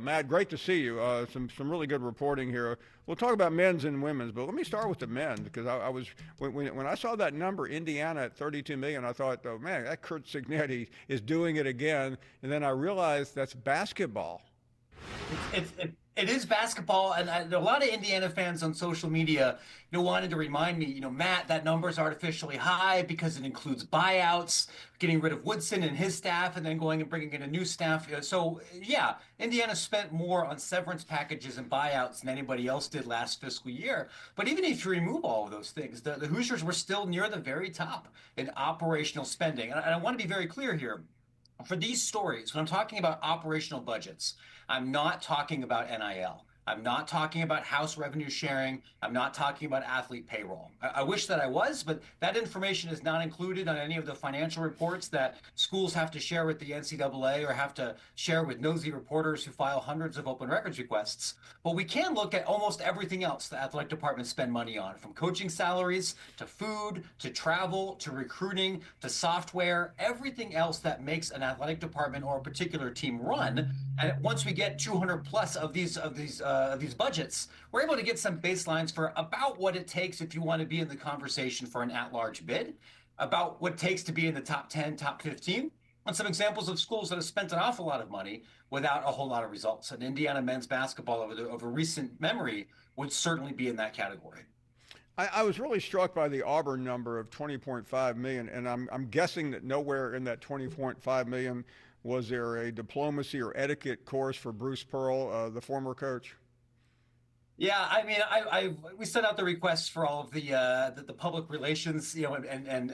Matt, great to see you. Some really good reporting here. We'll talk about men's and women's, but let me start with the men because I was when I saw that number, Indiana at 32 million, I thought, oh man, that Kurt Signetti is doing it again. And then I realized that's basketball. It is basketball, and a lot of Indiana fans on social media, wanted to remind me, Matt, that number is artificially high because it includes buyouts, getting rid of Woodson and his staff, and then going and bringing in a new staff. So, yeah, Indiana spent more on severance packages and buyouts than anybody else did last fiscal year. But even if you remove all of those things, the Hoosiers were still near the very top in operational spending. And I want to be very clear here. For these stories, when I'm talking about operational budgets, I'm not talking about NIL. I'm not talking about house revenue sharing. I'm not talking about athlete payroll. I wish that I was, but that information is not included on any of the financial reports that schools have to share with the NCAA or have to share with nosy reporters who file hundreds of open records requests. But we can look at almost everything else the athletic departments spend money on, from coaching salaries to food to travel to recruiting to software, everything else that makes an athletic department or a particular team run. And once we get 200 plus of these budgets, we're able to get some baselines for about what it takes if you want to be in the conversation for an at-large bid, about what it takes to be in the top 10, top 15, and some examples of schools that have spent an awful lot of money without a whole lot of results. And Indiana men's basketball over recent memory would certainly be in that category. I was really struck by the Auburn number of 20.5 million, and I'm guessing that nowhere in that 20.5 million was there a diplomacy or etiquette course for Bruce Pearl, the former coach. Yeah, I mean, we sent out the requests for all of the public relations, and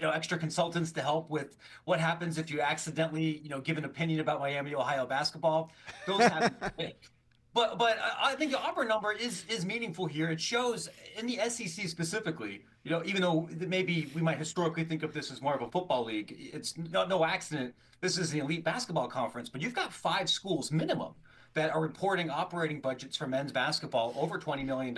extra consultants to help with what happens if you accidentally, give an opinion about Miami, Ohio basketball. Those haven't been picked. But I think the Auburn number is meaningful here. It shows in the SEC specifically, even though maybe we might historically think of this as more of a football league, it's no accident. This is the elite basketball conference, but you've got five schools minimum that are reporting operating budgets for men's basketball over $20 million.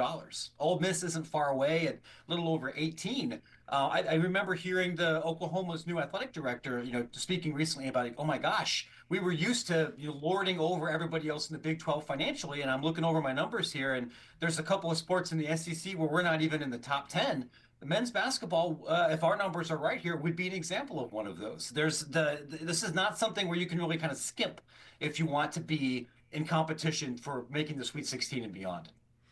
Ole Miss isn't far away at a little over 18. I remember hearing the Oklahoma's new athletic director, speaking recently about, oh my gosh, we were used to lording over everybody else in the Big 12 financially, and I'm looking over my numbers here, and there's a couple of sports in the SEC where we're not even in the top 10. The men's basketball, if our numbers are right here, would be an example of one of those. This is not something where you can really kind of skimp if you want to be in competition for making the Sweet 16 and beyond.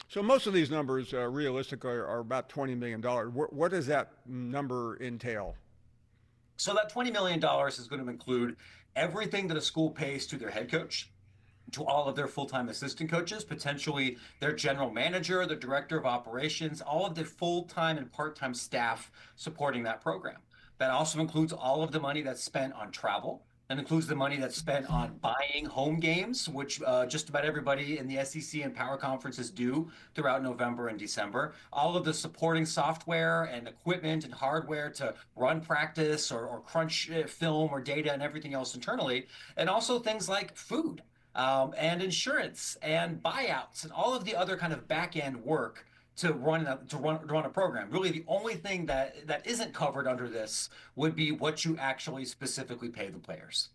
So most of these numbers, realistically, are about $20 million. What does that number entail? So that $20 million is going to include everything that a school pays to their head coach, to all of their full-time assistant coaches, potentially their general manager, the director of operations, all of the full-time and part-time staff supporting that program. That also includes all of the money that's spent on travel. That includes the money that's spent on buying home games, which just about everybody in the SEC and power conferences do throughout November and December. All of the supporting software and equipment and hardware to run practice or crunch film or data and everything else internally. And also things like food and insurance and buyouts and all of the other kind of back end work to run a program. Really, the only thing that isn't covered under this would be what you actually specifically pay the players.